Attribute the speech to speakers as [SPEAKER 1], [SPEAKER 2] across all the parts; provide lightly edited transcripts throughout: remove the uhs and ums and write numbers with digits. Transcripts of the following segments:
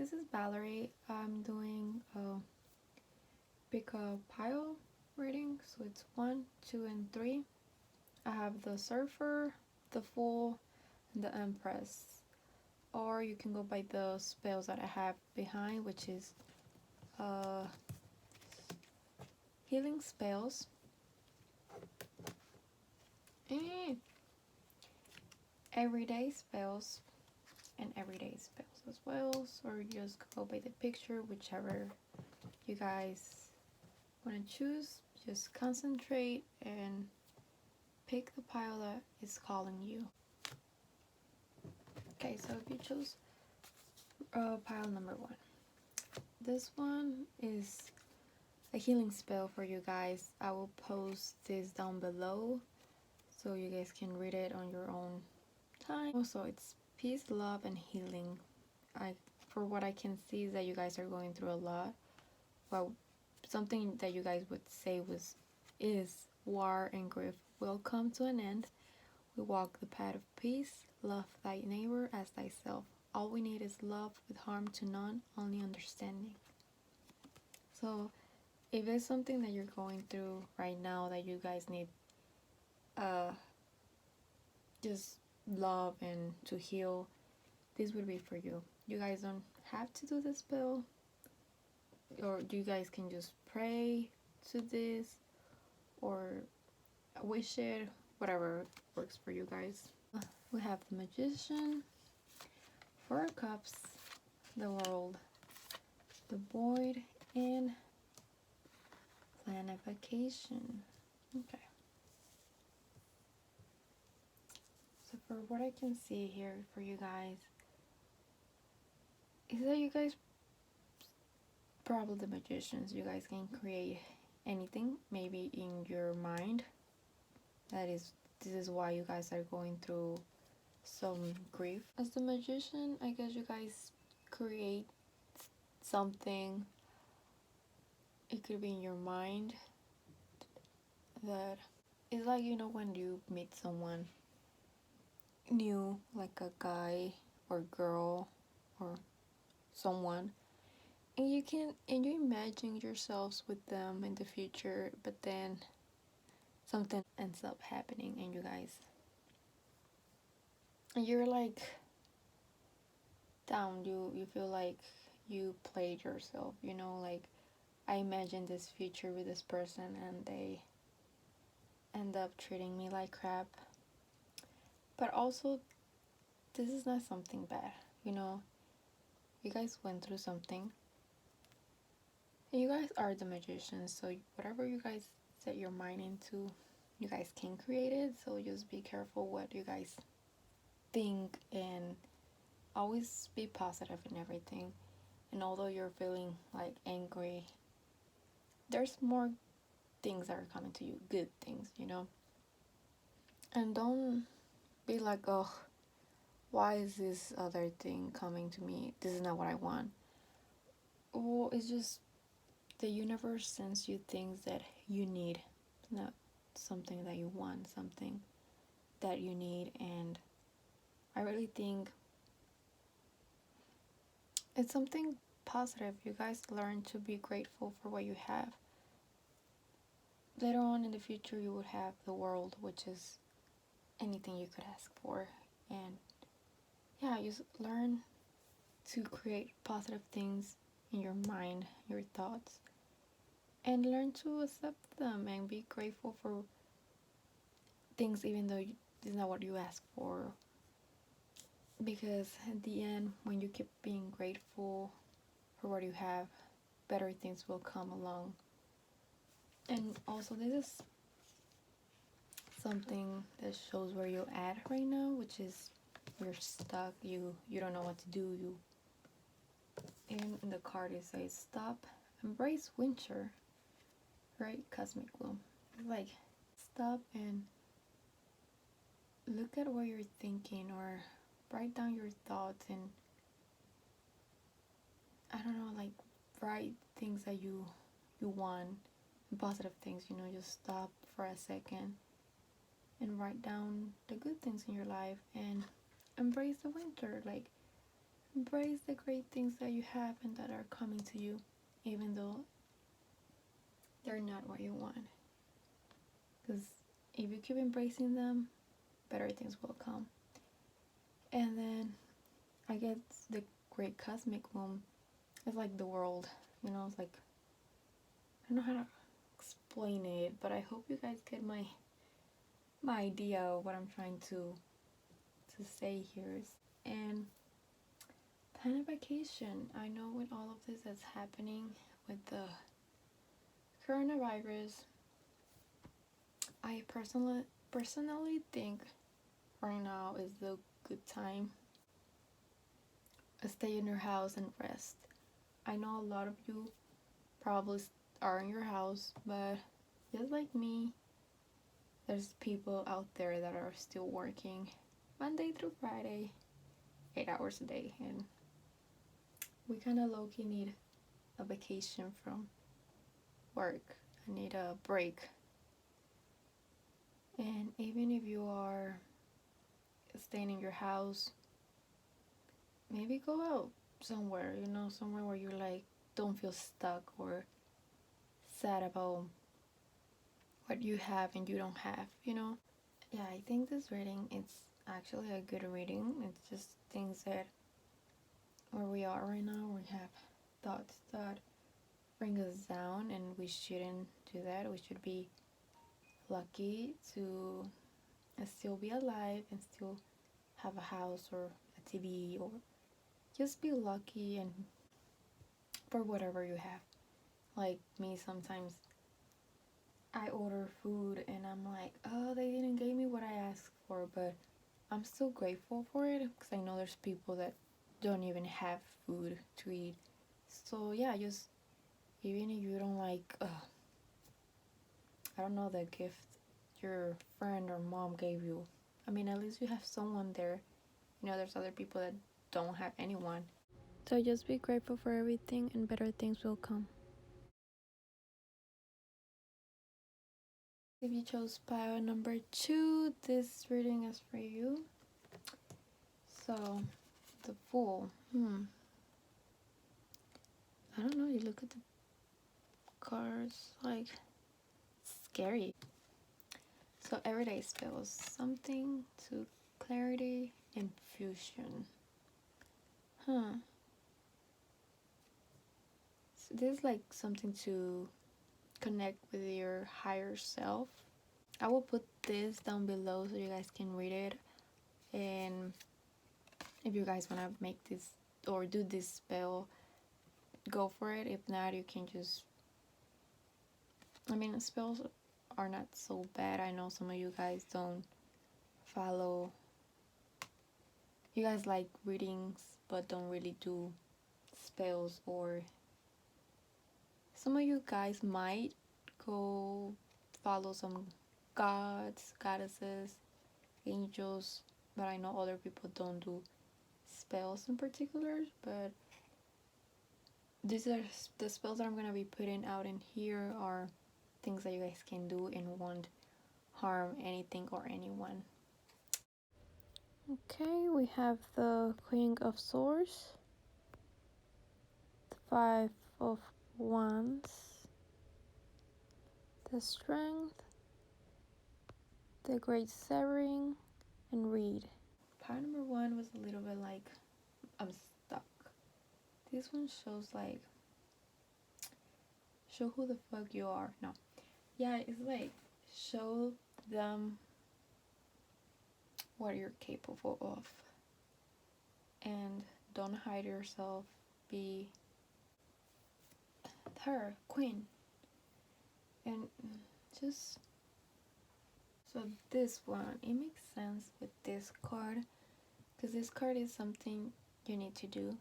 [SPEAKER 1] this is Valerie. I'm doing a pick a pile reading, so it's 1, 2, and 3. I have the Surfer, the Fool, and the Empress. Or you can go by the spells that I have behind, which is healing spells, and everyday spells, and everyday spells as well. So you just go by the picture, whichever you guys want to choose. Just concentrate and pick the pile that is calling you. Okay, so if you chose pile number 1, this one is a healing spell for you guys. I will post this down below so you guys can read it on your own time. Also, it's peace, love, and healing. For what I can see is that you guys are going through a lot. Well, something that you guys would say is war and grief will come to an end. We walk the path of peace. Love thy neighbor as thyself. All we need is love with harm to none, only understanding. So if it's something that you're going through right now that you guys need just love and to heal, this would be for you. You guys don't have to do the spell, or you guys can just pray to this or wish it, whatever works for you guys. We have the Magician, 4 Cups, the World, the Void, and Planification. Okay. So for what I can see here for you guys is that you guys, probably the Magicians, you guys can create anything, maybe in your mind. This is why you guys are going through some grief. As the Magician, I guess you guys create something. It could be in your mind that it's like, you know, when you meet someone new, like a guy or girl or someone, and you imagine yourselves with them in the future, but then something ends up happening and you're like down. You feel like you played yourself, you know, like I imagined this future with this person and they end up treating me like crap. But also, this is not something bad, you know. You guys went through something and you guys are the Magicians, so whatever you guys set your mind into, you guys can create it. So just be careful what you guys think and always be positive in everything. And although you're feeling like angry, there's more things that are coming to you, good things, you know. And don't be like, oh, why is this other thing coming to me? This is not what I want. Well, it's just the universe sends you things that you need, not something that you want, something that you need. And I really think it's something positive. You guys learn to be grateful for what you have. Later on in the future, you would have the world, which is anything you could ask for. And yeah, you learn to create positive things in your mind, your thoughts, and learn to accept them and be grateful for things even though it's not what you ask for. Because at the end, when you keep being grateful for what you have, better things will come along. And also, this is something that shows where you're at right now, which is you're stuck, you don't know what to do. And in the card it says stop, embrace winter, right? Cosmic gloom. It's like stop and look at what you're thinking, or write down your thoughts, and I don't know, like write things that you want, positive things, you know. Just stop for a second and write down the good things in your life and embrace the winter. Like Embrace the great things that you have and that are coming to you, even though they're not what you want. Because if you keep embracing them, better things will come. And then I guess the great cosmic womb is like the world, you know, it's like, I don't know how to explain it, but I hope you guys get my idea of what I'm trying to say here. And plan a vacation. I know with all of this that's happening with the coronavirus, I personally think right now is the good time. Stay in your house and rest. I know a lot of you probably are in your house, but just like me, there's people out there that are still working Monday through Friday, 8 hours a day, and we kind of low-key need a vacation from work. I need a break. And even if you are staying in your house, maybe go out somewhere, you know, somewhere where you like don't feel stuck or sad about what you have and you don't have, you know. Yeah, I think this reading, it's actually a good reading. It's just things that where we are right now, we have thoughts that bring us down, and we shouldn't do that. We should be lucky to still be alive and still have a house or a TV, or just be lucky and for whatever you have. Like me, sometimes I order food and I'm like, oh, they didn't give me what I asked for, but I'm still grateful for it because I know there's people that don't even have food to eat. So yeah, just even if you don't like, I don't know, the gift your friend or mom gave you, I mean, at least you have someone there. You know, there's other people that don't have anyone. So just be grateful for everything and better things will come. If you chose pile number 2, this reading is for you. So, the Fool. I don't know, you look at the cards, like, scary. So, everyday spells. Something to clarity and fusion. So this is like something to connect with your higher self. I will put this down below so you guys can read it. And if you guys want to make this or do this spell, go for it. If not, you can just, I mean, spells are not so bad. I know some of you guys don't follow, you guys like readings but don't really do spells, or some of you guys might go follow some gods, goddesses, angels, but I know other people don't do spells in particular. But these are the spells that I'm gonna be putting out in here are things that you guys can do and won't harm anything or anyone. Okay, we have the Queen of Swords, the Five of Wands, the Strength, the Great Severing, and Reed. Part number 1 was a little bit like, I'm stuck. This one shows like, show who the fuck you are. No. Yeah, it's like, show them what you're capable of. And don't hide yourself. Be her, queen. And just, so this one, it makes sense with this card, because this card is something you need to do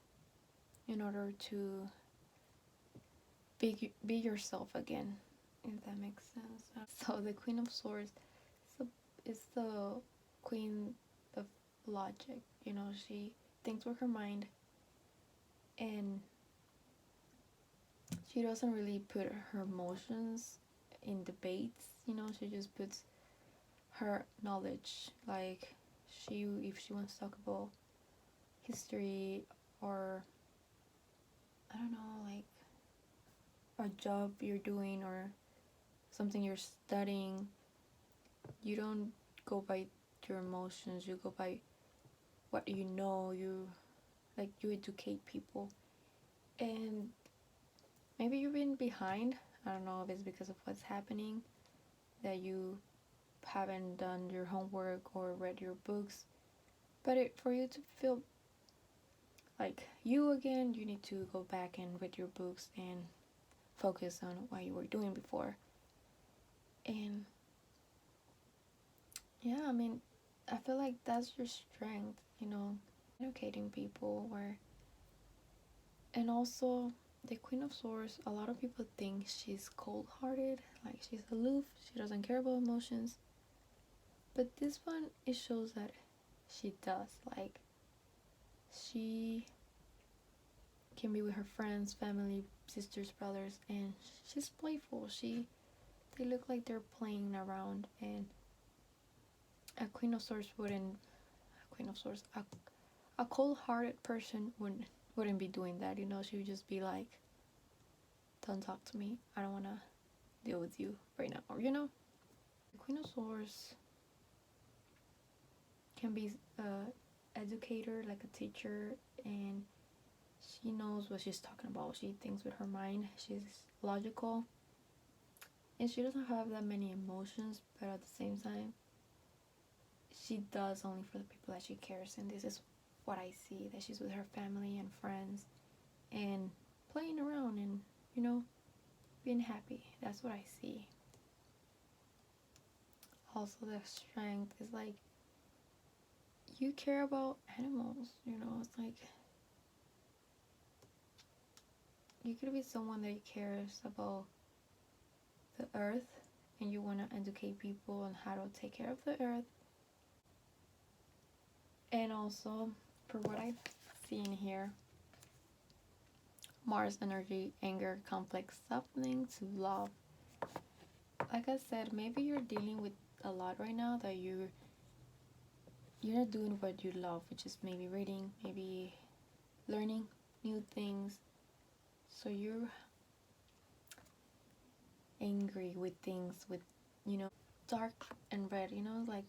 [SPEAKER 1] in order to be yourself again, if that makes sense. So the Queen of Swords is the queen of logic. You know, she thinks with her mind, and she doesn't really put her emotions in debates. You know, she just puts her knowledge. Like, if she wants to talk about history, or I don't know, like a job you're doing or something you're studying, you don't go by your emotions, you go by what you know. You educate people, and maybe you've been behind. I don't know if it's because of what's happening, that you haven't done your homework or read your books, but for you to feel like you again, you need to go back and read your books and focus on what you were doing before. And yeah, I mean, I feel like that's your strength, educating people. And also the Queen of Swords, a lot of people think she's cold-hearted, like she's aloof, she doesn't care about emotions. But this one, it shows that she does. Like, she can be with her friends, family, sisters, brothers, and she's playful. They look like they're playing around, and a Queen of Swords wouldn't. A Queen of Swords, a cold-hearted person wouldn't be doing that. She would just be like, "Don't talk to me. I don't wanna deal with you right now." Or the Queen of Swords can be a educator, like a teacher, and she knows what she's talking about. She thinks with her mind. She's logical, and she doesn't have that many emotions, but at the same time, she does only for the people that she cares. And this is what I see, that she's with her family and friends and playing around and being happy. That's what I see. Also, the strength is like, you care about animals. It's like you could be someone that cares about the earth, and you want to educate people on how to take care of the earth. And also, for what I've seen here, Mars energy, anger, conflict, softening to love. Like I said, maybe you're dealing with a lot right now that you're not doing what you love, which is maybe reading, maybe learning new things. So you're angry with things, with dark and red. Like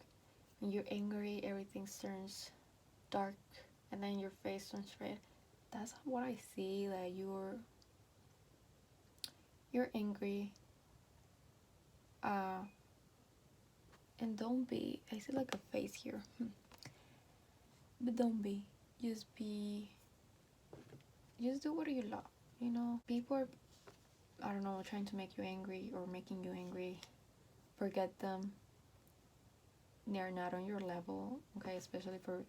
[SPEAKER 1] when you're angry, everything turns dark, and then your face turns red. That's what I see. That you're angry, and don't be. I see like a face here, but don't be. Just be. Just do what you love. People are, I don't know, trying to make you angry or making you angry. Forget them. They're not on your level, okay? Especially for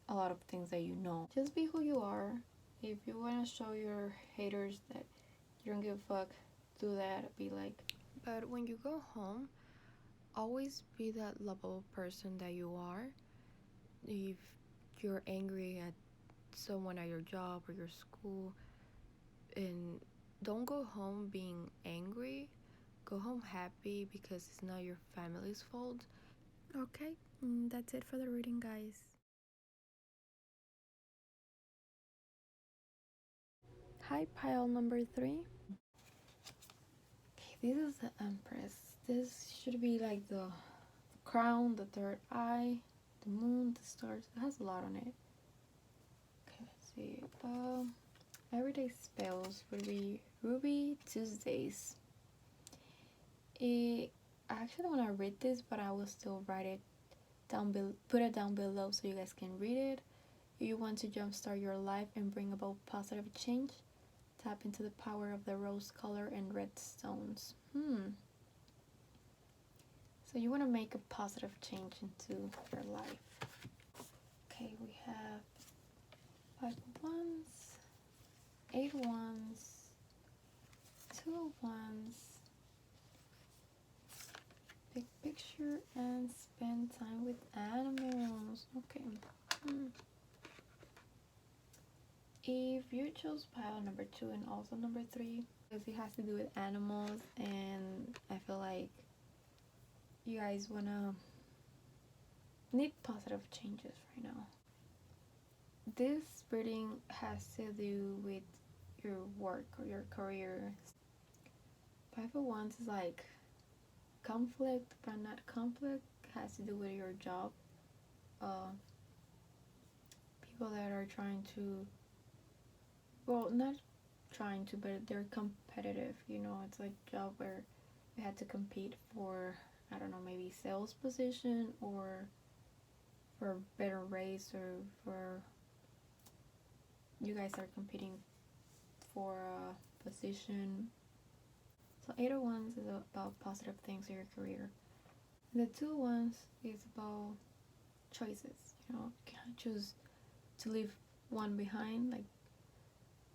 [SPEAKER 1] a lot of things that you know. Just be who you are. If you want to show your haters that you don't give a fuck, do that. Be like. But when you go home, always be that lovable person that you are. If you're angry at someone at your job or your school, and don't go home being angry. Go home happy, because it's not your family's fault. Okay, that's it for the reading, guys. Hi, pile number 3. Okay, this is the Empress. This should be like the crown, the third eye, the moon, the stars. It has a lot on it. Okay, let's see. Everyday spells would be Ruby Tuesdays. I actually want to read this, but I will still write it down put it down below so you guys can read it. If you want to jumpstart your life and bring about positive change, tap into the power of the rose color and red stones. So you want to make a positive change into your life. Okay, we have 5 of Wands, 8 of Wands, 2 of Wands, big picture, and spend time with animals. Okay. If you chose pile number 2 and also number 3, because it has to do with animals, and I feel like you guys wanna need positive changes right now. this reading has to do with your work or your career. Five of Wands is like conflict, but not conflict. It has to do with your job. Uh, People that are trying to, well, not trying to, but they're competitive. You know, it's like a job where you had to compete for, I don't know, maybe sales position or for a better raise, or for you guys are competing for a position. So 8 of Wands is about positive things in your career. The 2 of Wands is about choices. You know, you can choose to leave one behind, like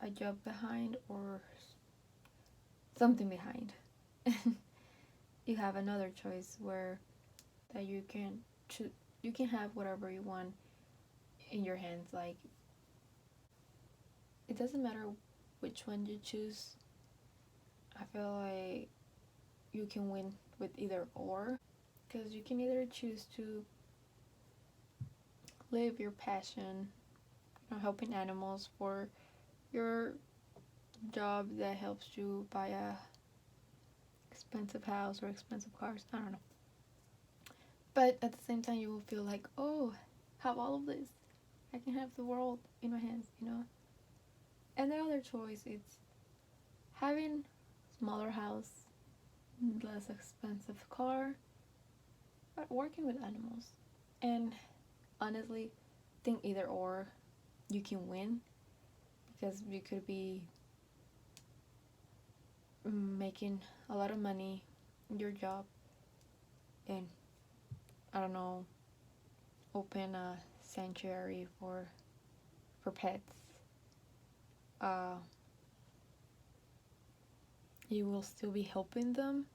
[SPEAKER 1] a job behind or something behind. You have another choice where that you can choose. You can have whatever you want in your hands. Like, it doesn't matter which one you choose. I feel like you can win with either or, because you can either choose to live your passion, you know, helping animals, for your job that helps you buy a expensive house or expensive cars. I don't know. But at the same time, you will feel like, oh, have all of this. I can have the world in my hands, you know. And the other choice is having smaller house, less expensive car, but working with animals. And honestly, think either or, you can win, because you could be making a lot of money in your job and, I don't know, open a sanctuary for pets. Uh, you will still be helping them,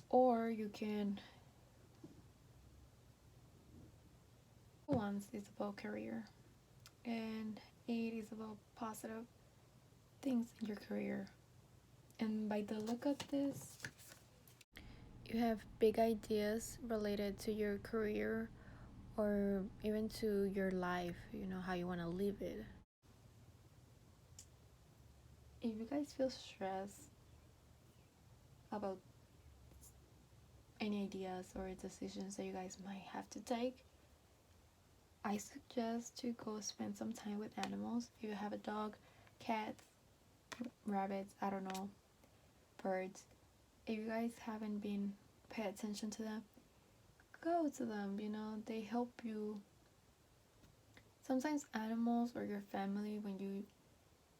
[SPEAKER 1] or you can. Once is about career, and 8 is about positive things in your career. And by the look of this, you have big ideas related to your career or even to your life, you know, how you want to live it. If you guys feel stressed about any ideas or decisions that you guys might have to take, I suggest to go spend some time with animals. If you have a dog, cats, rabbits, I don't know, birds. If you guys haven't been pay attention to them, go to them, you know, they help you. Sometimes animals or your family, when you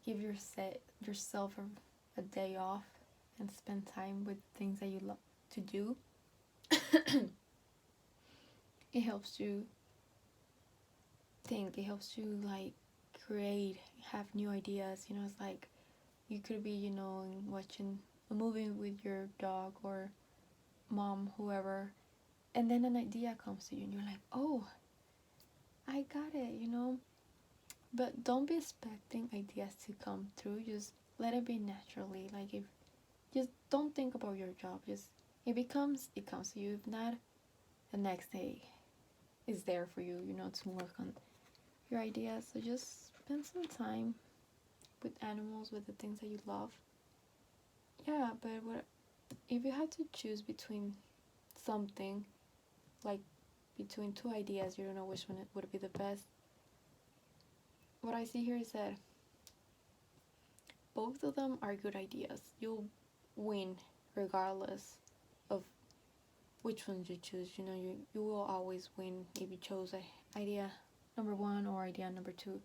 [SPEAKER 1] give yourself a day off and spend time with things that you love to do, it helps you think, it helps you like create, have new ideas. You know, it's like you could be, you know, watching a movie with your dog or mom, whoever, and then an idea comes to you and you're like, oh, I got it, you know. But don't be expecting ideas to come through. Just let it be naturally. Like, if just don't think about your job. Just if it comes, it comes to you. If not, the next day is there for you, you know, to work on your ideas. So just spend some time with animals, with the things that you love. Yeah, but what if you had to choose between something, like between two ideas, you don't know which one would be the best? What I see here is that both of them are good ideas. You'll win regardless of which ones you choose. You know, you will always win if you chose idea number one or idea number two.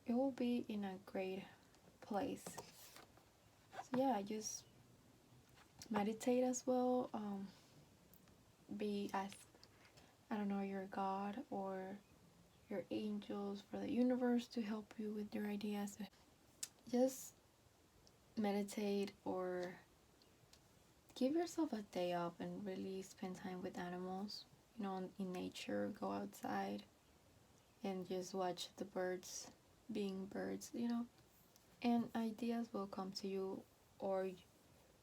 [SPEAKER 1] It will be in a great place. So yeah, just meditate as well. Ask, I don't know, your God or your angels, for the universe to help you with your ideas. Just meditate or give yourself a day off and really spend time with animals, you know, in nature. Go outside and just watch the birds being birds, you know, and ideas will come to you, or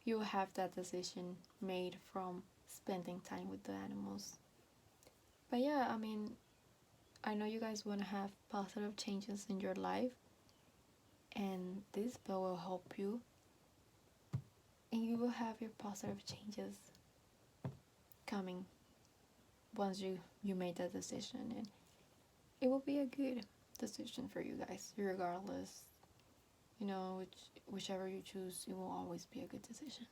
[SPEAKER 1] you will have that decision made from spending time with the animals. But yeah, I mean, I know you guys want to have positive changes in your life, and this spell will help you, and you will have your positive changes coming once you made that decision, and it will be a good decision for you guys regardless. Whichever you choose, it will always be a good decision.